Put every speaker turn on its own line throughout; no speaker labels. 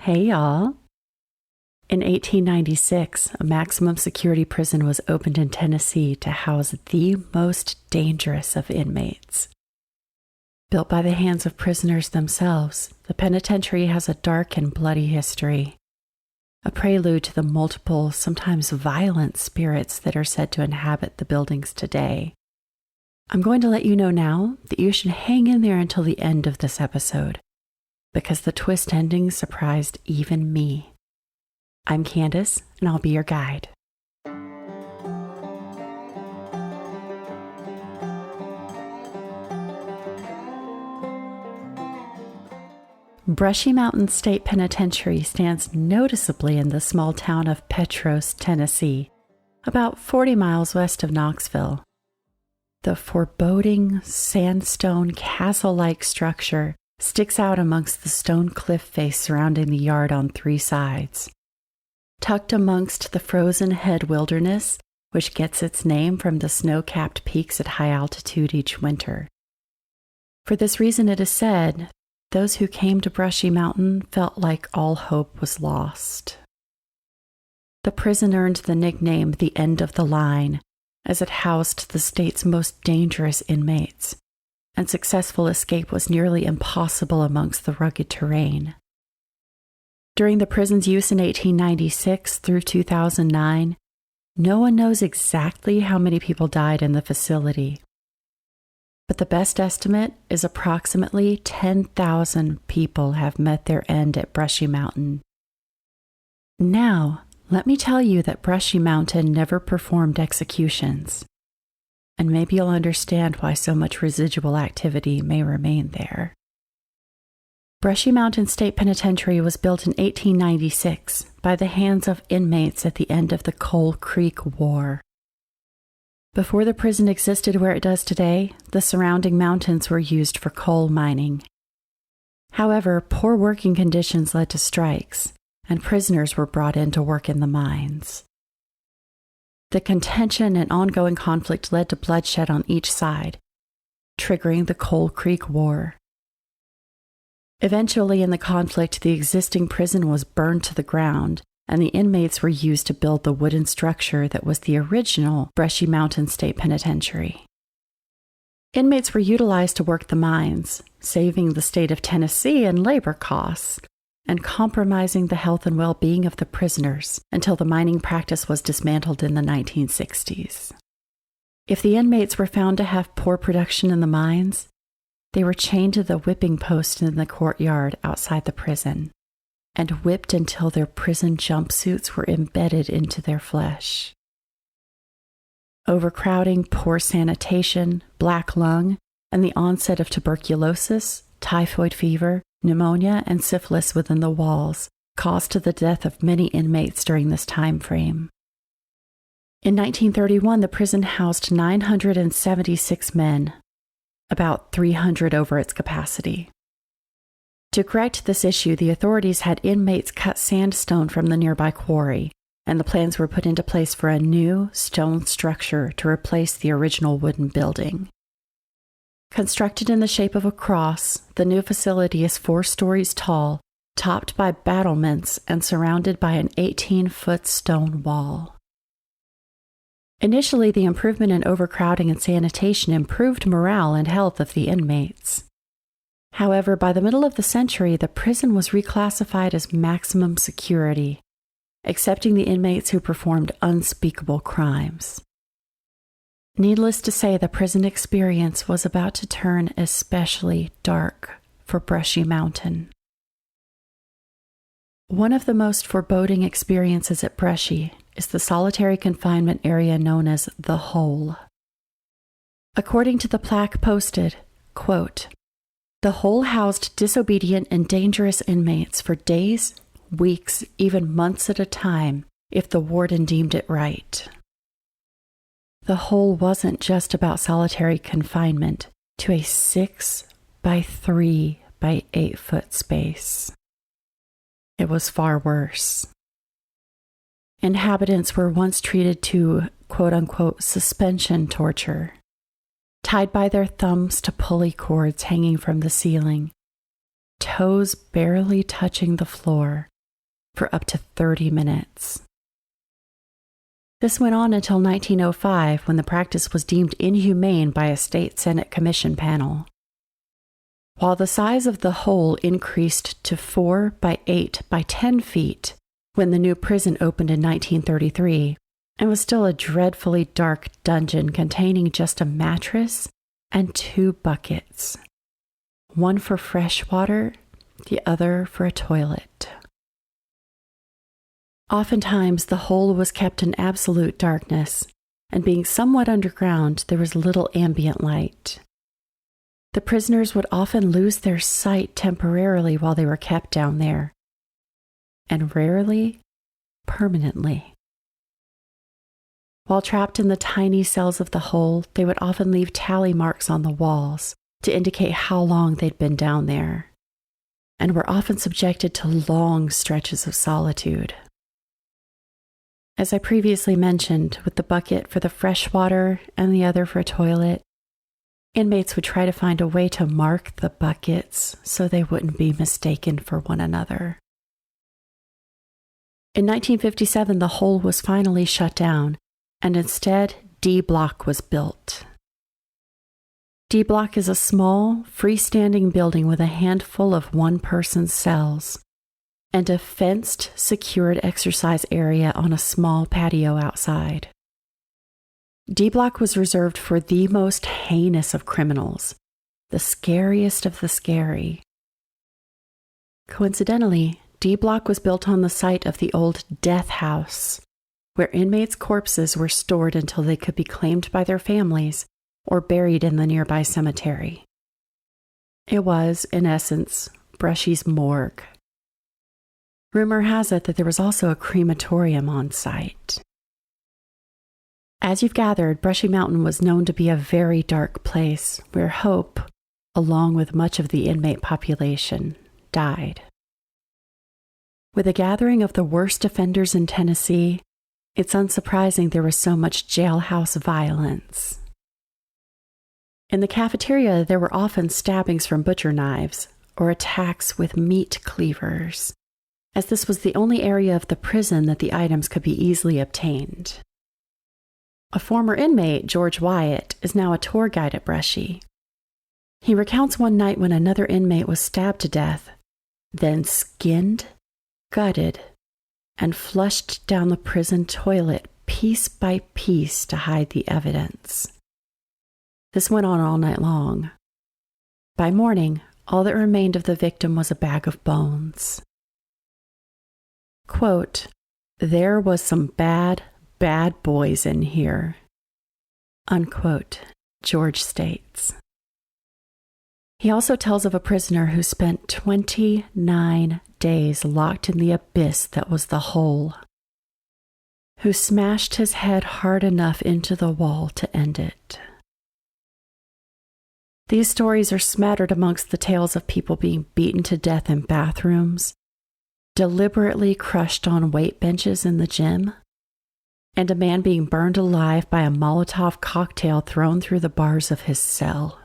Hey y'all. In 1896, a maximum security prison was opened in Tennessee to house the most dangerous of inmates. Built by the hands of prisoners themselves, the penitentiary has a dark and bloody history, a prelude to the multiple, sometimes violent spirits that are said to inhabit the buildings today. I'm going to let you know now that you should hang in there until the end of this episode, because the twist ending surprised even me. I'm Candace, and I'll be your guide. Brushy Mountain State Penitentiary stands noticeably in the small town of Petros, Tennessee, about 40 miles west of Knoxville. The foreboding sandstone castle-like structure sticks out amongst the stone cliff face surrounding the yard on three sides. Tucked amongst the frozen head wilderness, which gets its name from the snow-capped peaks at high altitude each winter. For this reason, it is said, those who came to Brushy Mountain felt like all hope was lost. The prison earned the nickname the End of the Line, as it housed the state's most dangerous inmates, and successful escape was nearly impossible amongst the rugged terrain. During the prison's use in 1896 through 2009, no one knows exactly how many people died in the facility. But the best estimate is approximately 10,000 people have met their end at Brushy Mountain. Now, let me tell you that Brushy Mountain never performed executions, and maybe you'll understand why so much residual activity may remain there. Brushy Mountain State Penitentiary was built in 1896 by the hands of inmates at the end of the Coal Creek War. Before the prison existed where it does today, the surrounding mountains were used for coal mining. However, poor working conditions led to strikes, and prisoners were brought in to work in the mines. The contention and ongoing conflict led to bloodshed on each side, triggering the Coal Creek War. Eventually, in the conflict, the existing prison was burned to the ground, and the inmates were used to build the wooden structure that was the original Brushy Mountain State Penitentiary. Inmates were utilized to work the mines, saving the state of Tennessee in labor costs, and compromising the health and well-being of the prisoners until the mining practice was dismantled in the 1960s. If the inmates were found to have poor production in the mines, they were chained to the whipping post in the courtyard outside the prison and whipped until their prison jumpsuits were embedded into their flesh. Overcrowding, poor sanitation, black lung, and the onset of tuberculosis, typhoid fever, pneumonia, and syphilis within the walls caused the death of many inmates during this time frame. In 1931, the prison housed 976 men, about 300 over its capacity. To correct this issue, the authorities had inmates cut sandstone from the nearby quarry, and the plans were put into place for a new stone structure to replace the original wooden building. Constructed in the shape of a cross, the new facility is 4 stories tall, topped by battlements and surrounded by an 18-foot stone wall. Initially, the improvement in overcrowding and sanitation improved morale and health of the inmates. However, by the middle of the century, the prison was reclassified as maximum security, accepting the inmates who performed unspeakable crimes. Needless to say, the prison experience was about to turn especially dark for Brushy Mountain. One of the most foreboding experiences at Brushy is the solitary confinement area known as the Hole. According to the plaque posted, quote, "The Hole housed disobedient and dangerous inmates for days, weeks, even months at a time, if the warden deemed it right." The Hole wasn't just about solitary confinement to a 6 by 3 by 8 foot space. It was far worse. Inhabitants were once treated to quote-unquote suspension torture, tied by their thumbs to pulley cords hanging from the ceiling, toes barely touching the floor, for up to 30 minutes. This went on until 1905, when the practice was deemed inhumane by a state Senate commission panel. While the size of the hole increased to 4 by 8 by 10 feet when the new prison opened in 1933, and was still a dreadfully dark dungeon containing just a mattress and 2 buckets, one for fresh water, the other for a toilet. Oftentimes, the hole was kept in absolute darkness, and being somewhat underground, there was little ambient light. The prisoners would often lose their sight temporarily while they were kept down there, and rarely permanently. While trapped in the tiny cells of the hole, they would often leave tally marks on the walls to indicate how long they'd been down there, and were often subjected to long stretches of solitude. As I previously mentioned, with the bucket for the fresh water and the other for a toilet, inmates would try to find a way to mark the buckets so they wouldn't be mistaken for one another. In 1957, the hole was finally shut down, and instead, D Block was built. D Block is a small, freestanding building with a handful of one-person cells and a fenced, secured exercise area on a small patio outside. D Block was reserved for the most heinous of criminals, the scariest of the scary. Coincidentally, D Block was built on the site of the old Death House, where inmates' corpses were stored until they could be claimed by their families or buried in the nearby cemetery. It was, in essence, Brushy's morgue. Rumor has it that there was also a crematorium on site. As you've gathered, Brushy Mountain was known to be a very dark place where hope, along with much of the inmate population, died. With a gathering of the worst offenders in Tennessee, it's unsurprising there was so much jailhouse violence. In the cafeteria, there were often stabbings from butcher knives or attacks with meat cleavers, as this was the only area of the prison that the items could be easily obtained. A former inmate, George Wyatt, is now a tour guide at Brushy. He recounts one night when another inmate was stabbed to death, then skinned, gutted, and flushed down the prison toilet piece by piece to hide the evidence. This went on all night long. By morning, all that remained of the victim was a bag of bones. Quote, "There was some bad boys in here," unquote, George states. He also tells of a prisoner who spent 29 days locked in the abyss that was the hole, who smashed his head hard enough into the wall to end it. These stories are smattered amongst the tales of people being beaten to death in bathrooms, deliberately crushed on weight benches in the gym, and a man being burned alive by a Molotov cocktail thrown through the bars of his cell.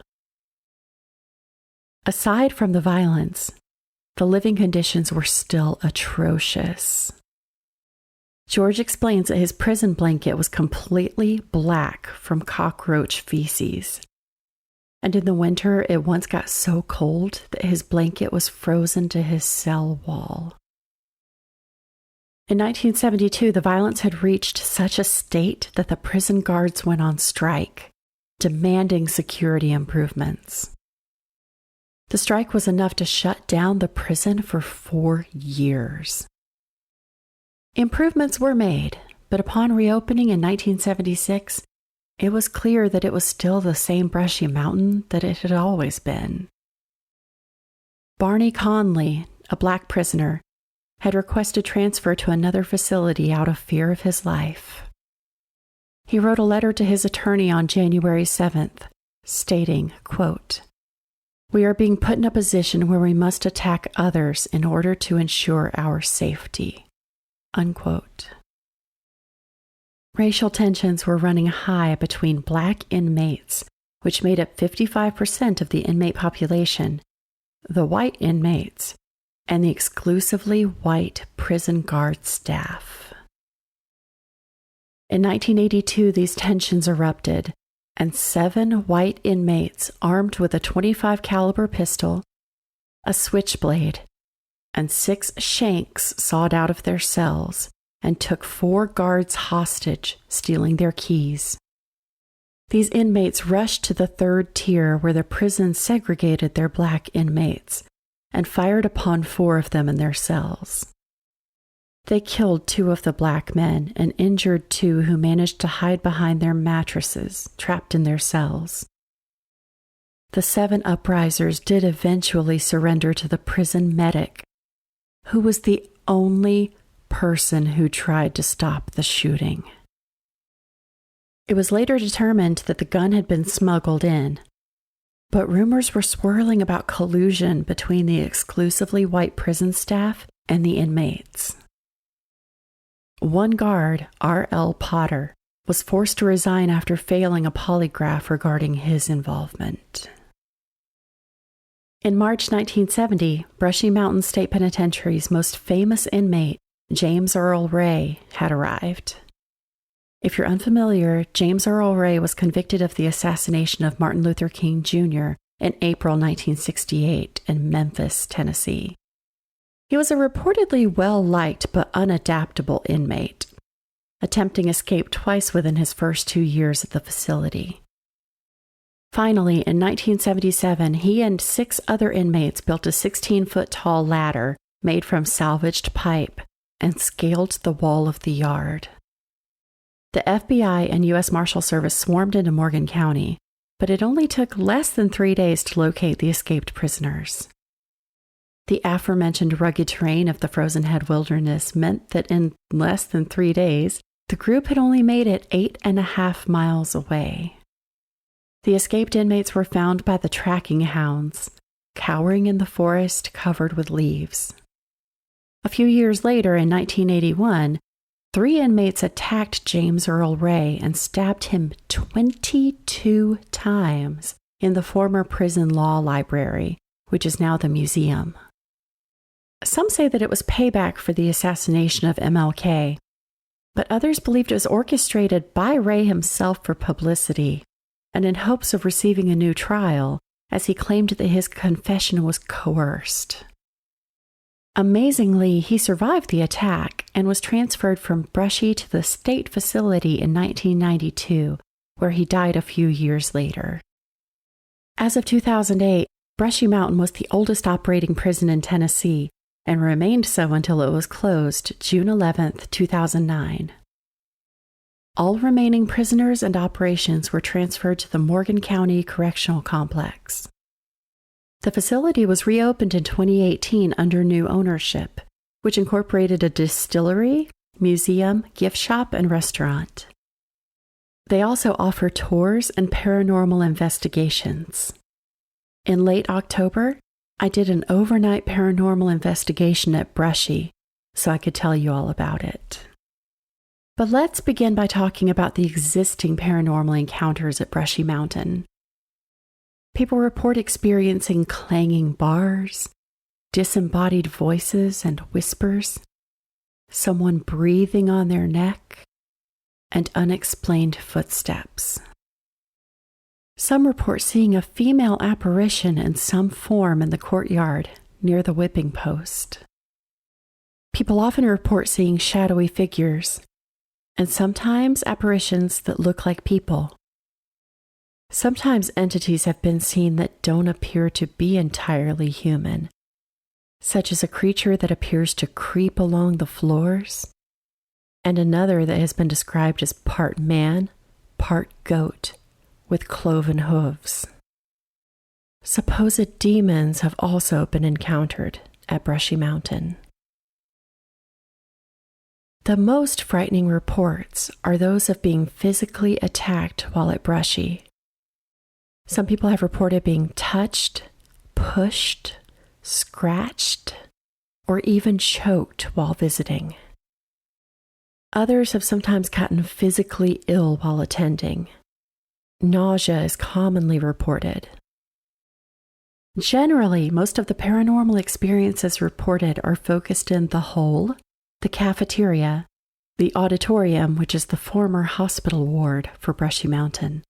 Aside from the violence, the living conditions were still atrocious. George explains that his prison blanket was completely black from cockroach feces, and in the winter it once got so cold that his blanket was frozen to his cell wall. In 1972, the violence had reached such a state that the prison guards went on strike, demanding security improvements. The strike was enough to shut down the prison for 4 years. Improvements were made, but upon reopening in 1976, it was clear that it was still the same Brushy Mountain that it had always been. Barney Conley, a black prisoner, had requested transfer to another facility out of fear of his life. He wrote a letter to his attorney on January 7th, stating, quote, "We are being put in a position where we must attack others in order to ensure our safety," unquote. Racial tensions were running high between black inmates, which made up 55% of the inmate population, the white inmates, and the exclusively white prison guard staff. In 1982, these tensions erupted, and 7 white inmates armed with a .25 caliber pistol, a switchblade, and 6 shanks sawed out of their cells and took 4 guards hostage, stealing their keys. These inmates rushed to the 3rd tier where the prison segregated their black inmates and fired upon 4 of them in their cells. They killed 2 of the black men and injured 2 who managed to hide behind their mattresses, trapped in their cells. The 7 uprisers did eventually surrender to the prison medic, who was the only person who tried to stop the shooting. It was later determined that the gun had been smuggled in, but rumors were swirling about collusion between the exclusively white prison staff and the inmates. One guard, R.L. Potter, was forced to resign after failing a polygraph regarding his involvement. In March 1970, Brushy Mountain State Penitentiary's most famous inmate, James Earl Ray, had arrived. If you're unfamiliar, James Earl Ray was convicted of the assassination of Martin Luther King Jr. in April 1968 in Memphis, Tennessee. He was a reportedly well-liked but unadaptable inmate, attempting escape twice within his first 2 years at the facility. Finally, in 1977, he and 6 other inmates built a 16-foot-tall ladder made from salvaged pipe and scaled the wall of the yard. The FBI and U.S. Marshal Service swarmed into Morgan County, but it only took less than 3 days to locate the escaped prisoners. The aforementioned rugged terrain of the Frozen Head Wilderness meant that in less than 3 days, the group had only made it 8.5 miles away. The escaped inmates were found by the tracking hounds, cowering in the forest covered with leaves. A few years later, in 1981, 3 inmates attacked James Earl Ray and stabbed him 22 times in the former prison law library, which is now the museum. Some say that it was payback for the assassination of MLK, but others believed it was orchestrated by Ray himself for publicity and in hopes of receiving a new trial, as he claimed that his confession was coerced. Amazingly, he survived the attack and was transferred from Brushy to the state facility in 1992, where he died a few years later. As of 2008, Brushy Mountain was the oldest operating prison in Tennessee and remained so until it was closed June 11, 2009. All remaining prisoners and operations were transferred to the Morgan County Correctional Complex. The facility was reopened in 2018 under new ownership, which incorporated a distillery, museum, gift shop, and restaurant. They also offer tours and paranormal investigations. In late October, I did an overnight paranormal investigation at Brushy, so I could tell you all about it. But let's begin by talking about the existing paranormal encounters at Brushy Mountain. People report experiencing clanging bars, disembodied voices and whispers, someone breathing on their neck, and unexplained footsteps. Some report seeing a female apparition in some form in the courtyard near the whipping post. People often report seeing shadowy figures, and sometimes apparitions that look like people. Sometimes entities have been seen that don't appear to be entirely human, such as a creature that appears to creep along the floors, and another that has been described as part man, part goat, with cloven hooves. Supposed demons have also been encountered at Brushy Mountain. The most frightening reports are those of being physically attacked while at Brushy. Some people have reported being touched, pushed, scratched, or even choked while visiting. Others have sometimes gotten physically ill while attending. Nausea is commonly reported. Generally, most of the paranormal experiences reported are focused in the hole, the cafeteria, the auditorium, which is the former hospital ward for Brushy Mountain,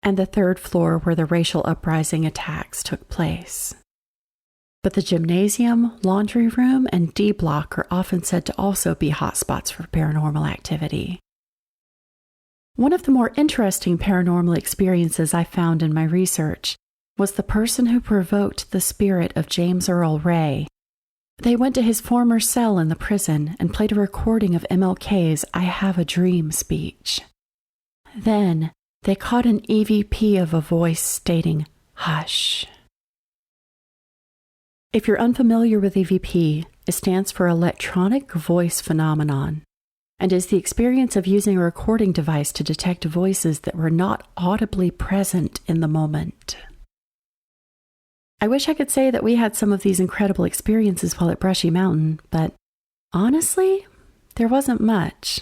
and the third floor where the racial uprising attacks took place. But the gymnasium, laundry room, and D block are often said to also be hotspots for paranormal activity. One of the more interesting paranormal experiences I found in my research was the person who provoked the spirit of James Earl Ray. They went to his former cell in the prison and played a recording of MLK's "I Have a Dream" speech. Then they caught an EVP of a voice stating, "Hush." If you're unfamiliar with EVP, it stands for Electronic Voice Phenomenon, and is the experience of using a recording device to detect voices that were not audibly present in the moment. I wish I could say that we had some of these incredible experiences while at Brushy Mountain, but honestly, there wasn't much.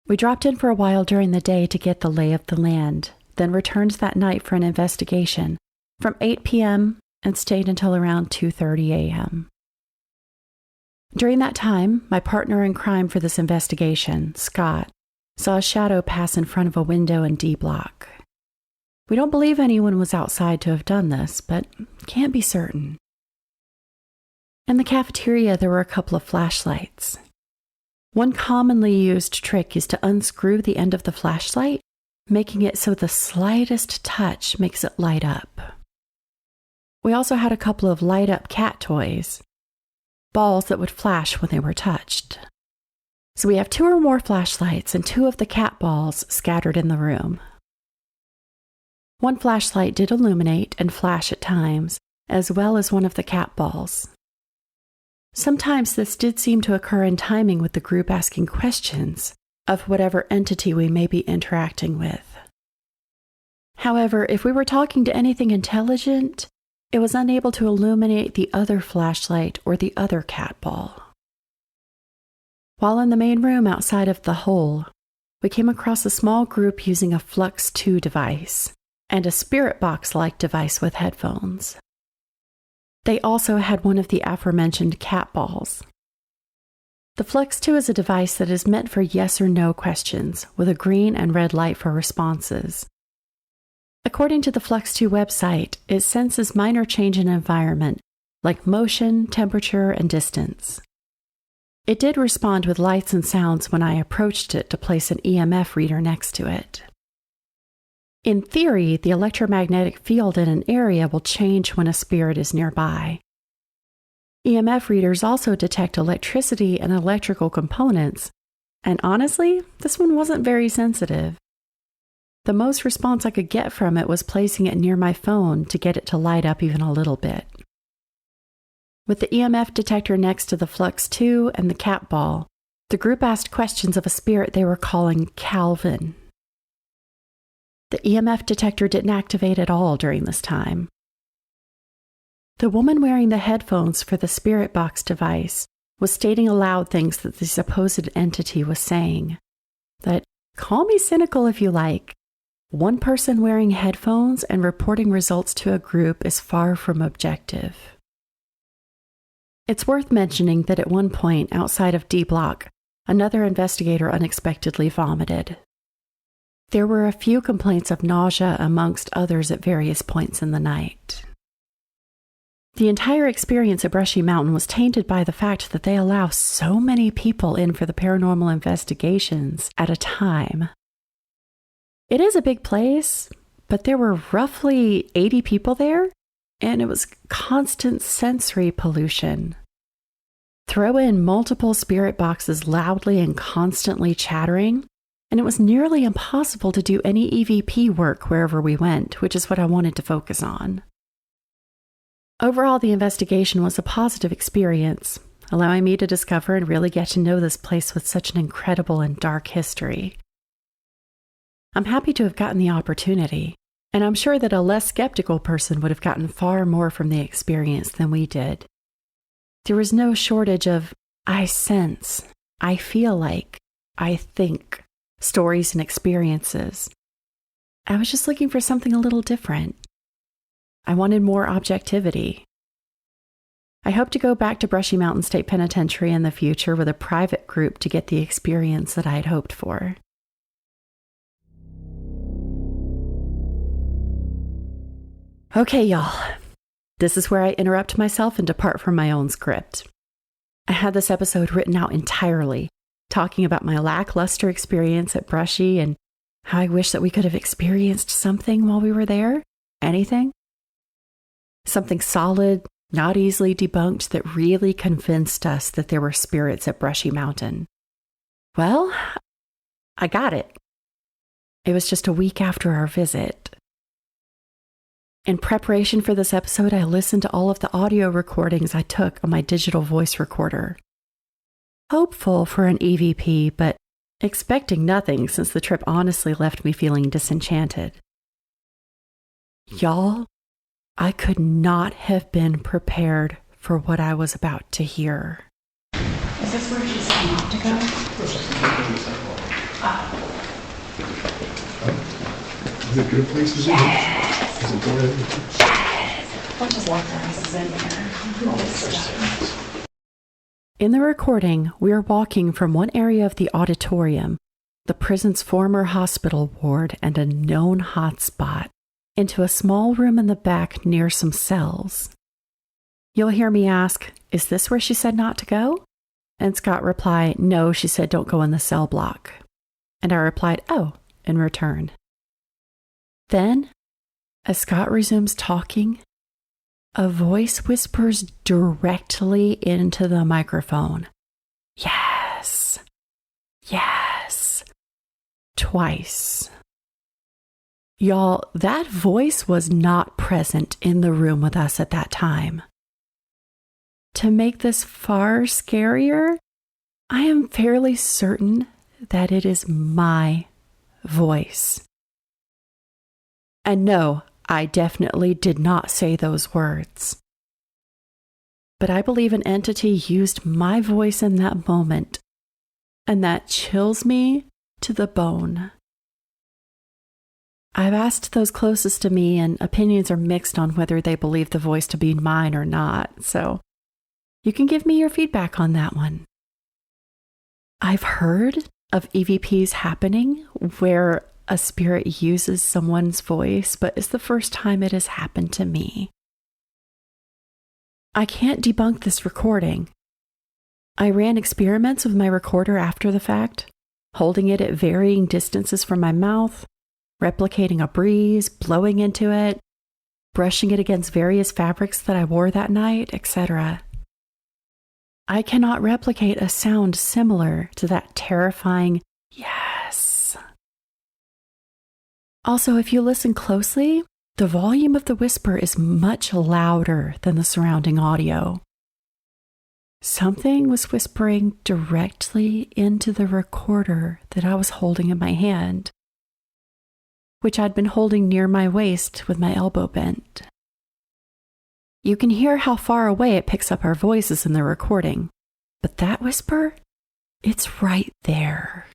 We dropped in for a while during the day to get the lay of the land, then returned that night for an investigation from 8 p.m. and stayed until around 2:30 a.m. During that time, my partner in crime for this investigation, Scott, saw a shadow pass in front of a window in D block. We don't believe anyone was outside to have done this, but can't be certain. In the cafeteria, there were a couple of flashlights. One commonly used trick is to unscrew the end of the flashlight, making it so the slightest touch makes it light up. We also had a couple of light-up cat toys, balls that would flash when they were touched. So we have 2 or more flashlights and 2 of the cat balls scattered in the room. One flashlight did illuminate and flash at times, as well as one of the cat balls. Sometimes this did seem to occur in timing with the group asking questions of whatever entity we may be interacting with. However, if we were talking to anything intelligent, it was unable to illuminate the other flashlight or the other cat ball. While in the main room outside of the hole, we came across a small group using a Flux 2 device and a spirit box-like device with headphones. They also had one of the aforementioned cat balls. The Flux 2 is a device that is meant for yes or no questions, with a green and red light for responses. According to the Flux 2 website, it senses minor change in environment, like motion, temperature, and distance. It did respond with lights and sounds when I approached it to place an EMF reader next to it. In theory, the electromagnetic field in an area will change when a spirit is nearby. EMF readers also detect electricity and electrical components, and honestly, this one wasn't very sensitive. The most response I could get from it was placing it near my phone to get it to light up even a little bit. With the EMF detector next to the Flux 2 and the cat ball, the group asked questions of a spirit they were calling Calvin. The EMF detector didn't activate at all during this time. The woman wearing the headphones for the spirit box device was stating aloud things that the supposed entity was saying. That, call me cynical if you like, one person wearing headphones and reporting results to a group is far from objective. It's worth mentioning that at one point outside of D Block, another investigator unexpectedly vomited. There were a few complaints of nausea amongst others at various points in the night. The entire experience at Brushy Mountain was tainted by the fact that they allow so many people in for the paranormal investigations at a time. It is a big place, but there were roughly 80 people there, and it was constant sensory pollution. Throw in multiple spirit boxes loudly and constantly chattering, and it was nearly impossible to do any EVP work wherever we went, which is what I wanted to focus on. Overall, the investigation was a positive experience, allowing me to discover and really get to know this place with such an incredible and dark history. I'm happy to have gotten the opportunity, and I'm sure that a less skeptical person would have gotten far more from the experience than we did. There was no shortage of, I sense, I feel like, I think, stories and experiences. I was just looking for something a little different. I wanted more objectivity. I hope to go back to Brushy Mountain State Penitentiary in the future with a private group to get the experience that I had hoped for. Okay, y'all. This is where I interrupt myself and depart from my own script. I had this episode written out entirely, talking about my lackluster experience at Brushy and how I wish that we could have experienced something while we were there. Anything. Something solid, not easily debunked, that really convinced us that there were spirits at Brushy Mountain. Well, I got it. It was just a week after our visit. In preparation for this episode, I listened to all of the audio recordings I took on my digital voice recorder. Hopeful for an EVP, but expecting nothing since the trip honestly left me feeling disenchanted. Y'all, I could not have been prepared for what I was about to hear.
Is this where she said not to go?
Is it good places?
Yes.
Is it going?
Yes. We'll just lock our asses in here. All this stuff.
In the recording, we are walking from one area of the auditorium, the prison's former hospital ward and a known hotspot, into a small room in the back near some cells. You'll hear me ask, is this where she said not to go? And Scott reply, no, she said don't go in the cell block. And I replied, oh, in return. Then, as Scott resumes talking, a voice whispers directly into the microphone. Yes. Yes. Twice. Y'all, that voice was not present in the room with us at that time. To make this far scarier, I am fairly certain that it is my voice. And no, I definitely did not say those words. But I believe an entity used my voice in that moment, and that chills me to the bone. I've asked those closest to me, and opinions are mixed on whether they believe the voice to be mine or not, so you can give me your feedback on that one. I've heard of EVPs happening where a spirit uses someone's voice, but it's the first time it has happened to me. I can't debunk this recording. I ran experiments with my recorder after the fact, holding it at varying distances from my mouth, replicating a breeze, blowing into it, brushing it against various fabrics that I wore that night, etc. I cannot replicate a sound similar to that terrifying yes. Also, if you listen closely, the volume of the whisper is much louder than the surrounding audio. Something was whispering directly into the recorder that I was holding in my hand, which I'd been holding near my waist with my elbow bent. You can hear how far away it picks up our voices in the recording, but that whisper, it's right there.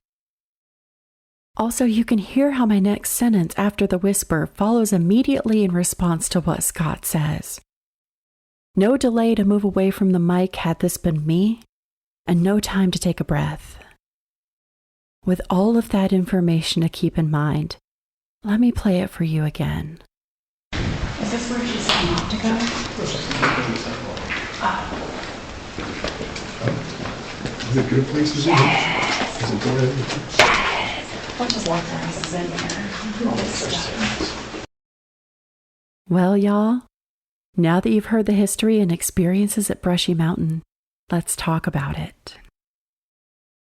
Also, you can hear how my next sentence after the whisper follows immediately in response to what Scott says. No delay to move away from the mic had this been me, and no time to take a breath. With all of that information to keep in mind, let me play it for you again.
Is this where she said not to go?
Is it good places?
Yes.
Is it going?
Yes. We'll just lock our asses in here. All this stuff.
Well, y'all, now that you've heard the history and experiences at Brushy Mountain, let's talk about it.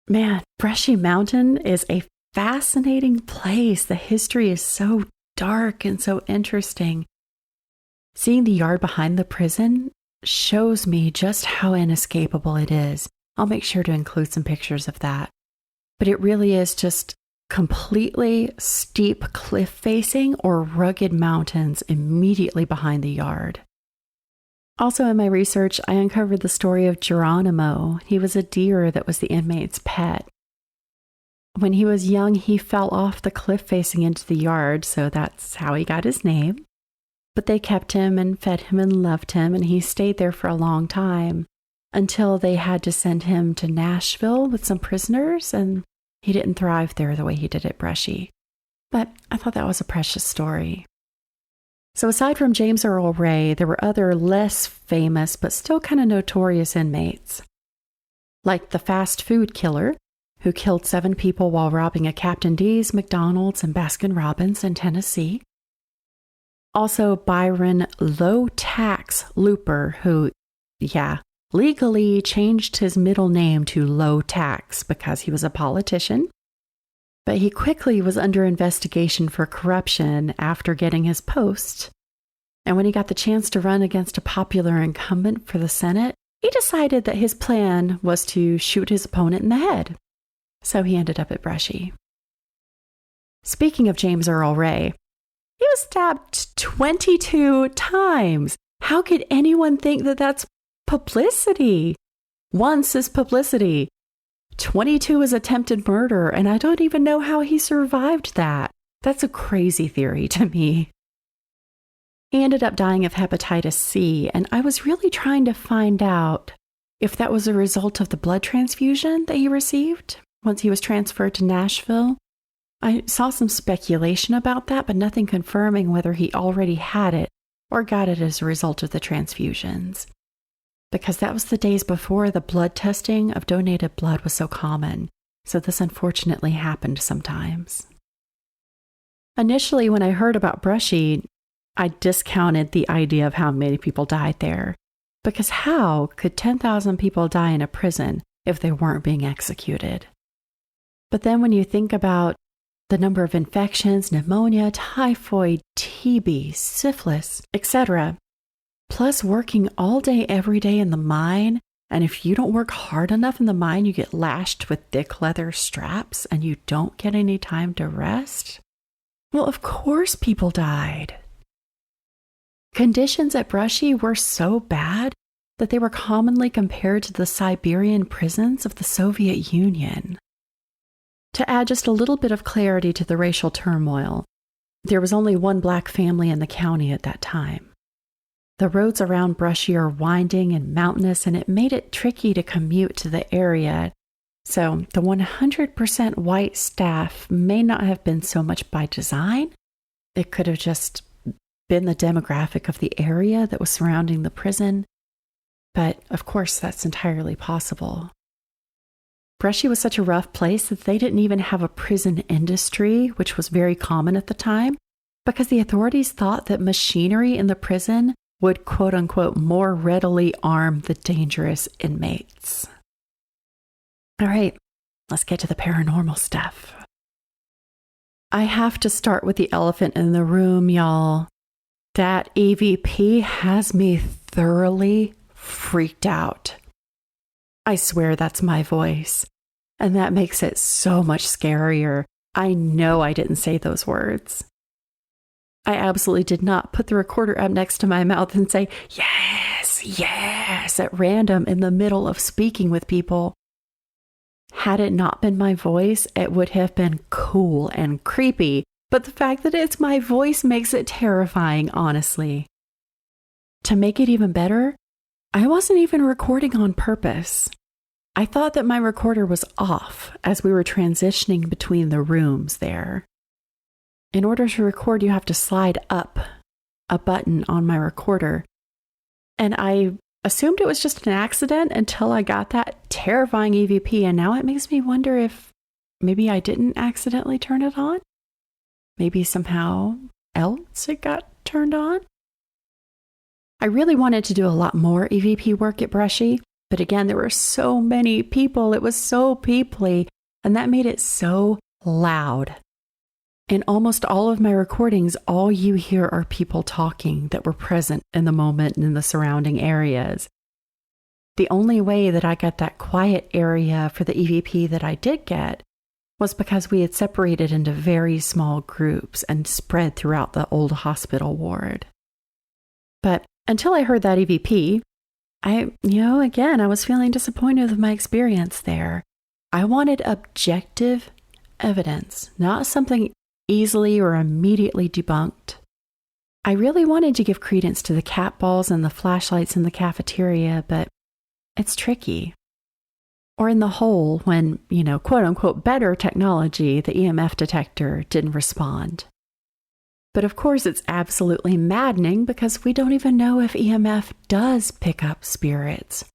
Man, Brushy Mountain is a fascinating place. The history is so dark and so interesting. Seeing the yard behind the prison shows me just how inescapable it is. I'll make sure to include some pictures of that. But it really is just completely steep cliff facing or rugged mountains immediately behind the yard. Also in my research, I uncovered the story of Geronimo. He was a deer that was the inmate's pet. When he was young, he fell off the cliff facing into the yard, so that's how he got his name. But they kept him and fed him and loved him, and he stayed there for a long time until they had to send him to Nashville with some prisoners, and he didn't thrive there the way he did at Brushy. But I thought that was a precious story. So aside from James Earl Ray, there were other less famous but still kind of notorious inmates, like the fast food killer who killed 7 people while robbing a Captain D's, McDonald's, and Baskin-Robbins in Tennessee. Also Byron Low Tax Looper, who, legally changed his middle name to Low Tax because he was a politician. But he quickly was under investigation for corruption after getting his post. And when he got the chance to run against a popular incumbent for the Senate, he decided that his plan was to shoot his opponent in the head. So he ended up at Brushy. Speaking of James Earl Ray, he was stabbed 22 times. How could anyone think that that's publicity? Once is publicity. 22 is attempted murder, and I don't even know how he survived that. That's a crazy theory to me. He ended up dying of hepatitis C, and I was really trying to find out if that was a result of the blood transfusion that he received once he was transferred to Nashville. I saw some speculation about that, but nothing confirming whether he already had it or got it as a result of the transfusions. Because that was the days before the blood testing of donated blood was so common, so this unfortunately happened sometimes. Initially, when I heard about Brushy, I discounted the idea of how many people died there, because how could 10,000 people die in a prison if they weren't being executed? But then when you think about the number of infections, pneumonia, typhoid, TB, syphilis, etc., plus working all day, every day in the mine, and if you don't work hard enough in the mine, you get lashed with thick leather straps and you don't get any time to rest? Well, of course people died. Conditions at Brushy were so bad that they were commonly compared to the Siberian prisons of the Soviet Union. To add just a little bit of clarity to the racial turmoil, there was only one black family in the county at that time. The roads around Brushy are winding and mountainous, and it made it tricky to commute to the area. So the 100% white staff may not have been so much by design. It could have just been the demographic of the area that was surrounding the prison. But of course, that's entirely possible. Brushy was such a rough place that they didn't even have a prison industry, which was very common at the time, because the authorities thought that machinery in the prison would, quote unquote, more readily arm the dangerous inmates. All right, let's get to the paranormal stuff. I have to start with the elephant in the room, y'all. That EVP has me thoroughly freaked out. I swear that's my voice, and that makes it so much scarier. I know I didn't say those words. I absolutely did not put the recorder up next to my mouth and say, yes, yes, at random in the middle of speaking with people. Had it not been my voice, it would have been cool and creepy, but the fact that it's my voice makes it terrifying, honestly. To make it even better, I wasn't even recording on purpose. I thought that my recorder was off as we were transitioning between the rooms there. In order to record, you have to slide up a button on my recorder. And I assumed it was just an accident until I got that terrifying EVP. And now it makes me wonder if maybe I didn't accidentally turn it on. Maybe somehow else it got turned on. I really wanted to do a lot more EVP work at Brushy. But again, there were so many people. It was so peoply. And that made it so loud. In almost all of my recordings, all you hear are people talking that were present in the moment and in the surrounding areas. The only way that I got that quiet area for the EVP that I did get was because we had separated into very small groups and spread throughout the old hospital ward. But until I heard that EVP, I was feeling disappointed with my experience there. I wanted objective evidence, not something easily or immediately debunked. I really wanted to give credence to the cat balls and the flashlights in the cafeteria, but it's tricky. Or in the hole when, quote unquote, better technology, the EMF detector didn't respond. But of course, it's absolutely maddening because we don't even know if EMF does pick up spirits.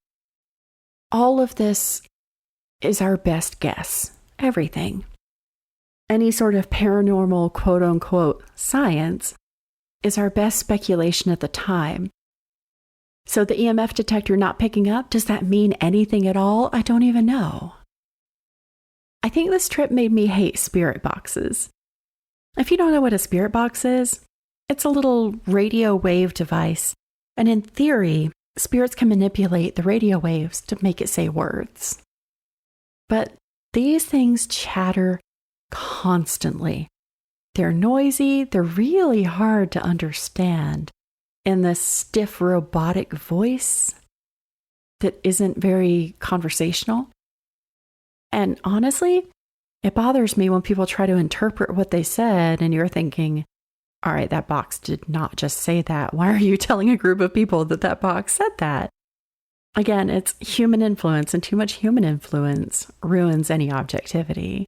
All of this is our best guess. Everything. Any sort of paranormal, quote unquote, science is our best speculation at the time. So the EMF detector not picking up, does that mean anything at all? I don't even know. I think this trip made me hate spirit boxes. If you don't know what a spirit box is, it's a little radio wave device. And in theory, spirits can manipulate the radio waves to make it say words. But these things chatter constantly. They're noisy, they're really hard to understand in this stiff robotic voice that isn't very conversational. And honestly, it bothers me when people try to interpret what they said and you're thinking, all right, that box did not just say that. Why are you telling a group of people that that box said that? Again, it's human influence, and too much human influence ruins any objectivity.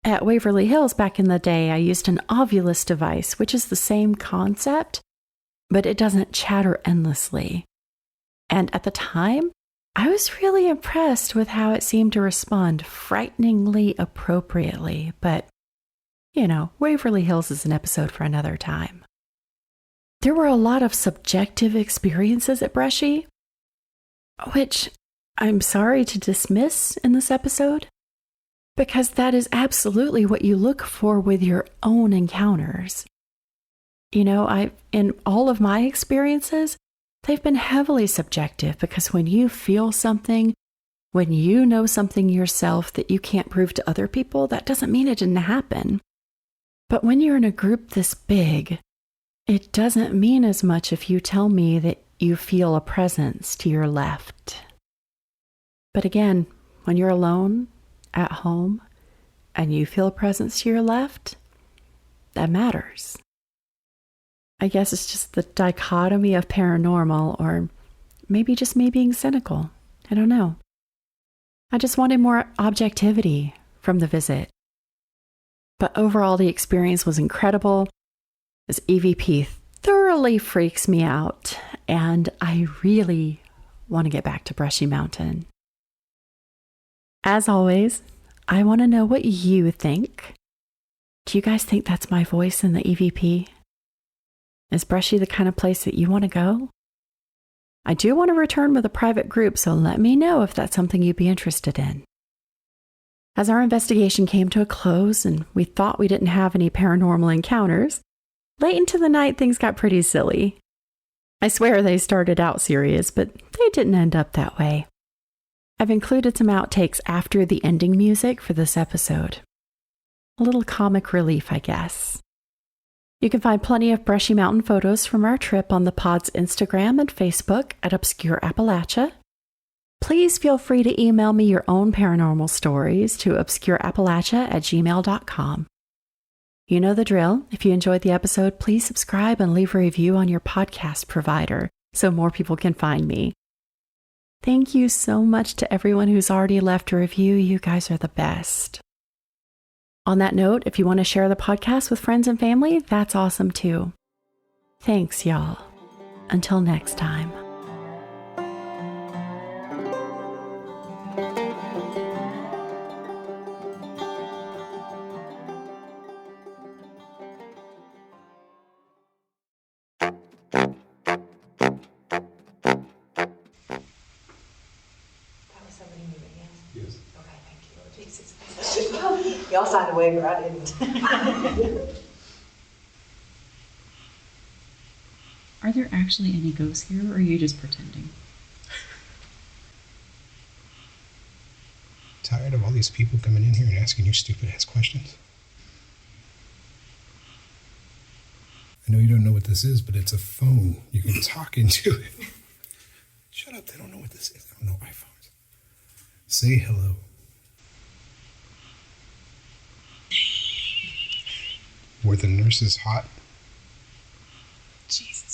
At Waverly Hills back in the day, I used an Ovilus device, which is the same concept, but it doesn't chatter endlessly. And at the time, I was really impressed with how it seemed to respond frighteningly appropriately. But, Waverly Hills is an episode for another time. There were a lot of subjective experiences at Brushy, which I'm sorry to dismiss in this episode, because that is absolutely what you look for with your own encounters. In all of my experiences, they've been heavily subjective because when you feel something, when you know something yourself that you can't prove to other people, that doesn't mean it didn't happen. But when you're in a group this big, it doesn't mean as much if you tell me that you feel a presence to your left. But again, when you're alone, at home, and you feel a presence to your left, that matters. I guess it's just the dichotomy of paranormal, or maybe just me being cynical. I don't know. I just wanted more objectivity from the visit. But overall, the experience was incredible. This EVP thoroughly freaks me out, and I really want to get back to Brushy Mountain. As always, I want to know what you think. Do you guys think that's my voice in the EVP? Is Brushy the kind of place that you want to go? I do want to return with a private group, so let me know if that's something you'd be interested in. As our investigation came to a close and we thought we didn't have any paranormal encounters, late into the night things got pretty silly. I swear they started out serious, but they didn't end up that way. I've included some outtakes after the ending music for this episode. A little comic relief, I guess. You can find plenty of Brushy Mountain photos from our trip on the pod's Instagram and Facebook at Obscure Appalachia. Please feel free to email me your own paranormal stories to obscureappalachia@gmail.com. You know the drill. If you enjoyed the episode, please subscribe and leave a review on your podcast provider so more people can find me. Thank you so much to everyone who's already left a review. You guys are the best. On that note, if you want to share the podcast with friends and family, that's awesome too. Thanks, y'all. Until next time.
Y'all signed a waiver, I didn't.
Are there actually any ghosts here, or are you just pretending?
Tired of all these people coming in here and asking you stupid ass questions? I know you don't know what this is, but it's a phone. You can talk into it. Shut up, they don't know what this is. They don't know iPhones. Say hello. Were the nurses hot?
Jesus.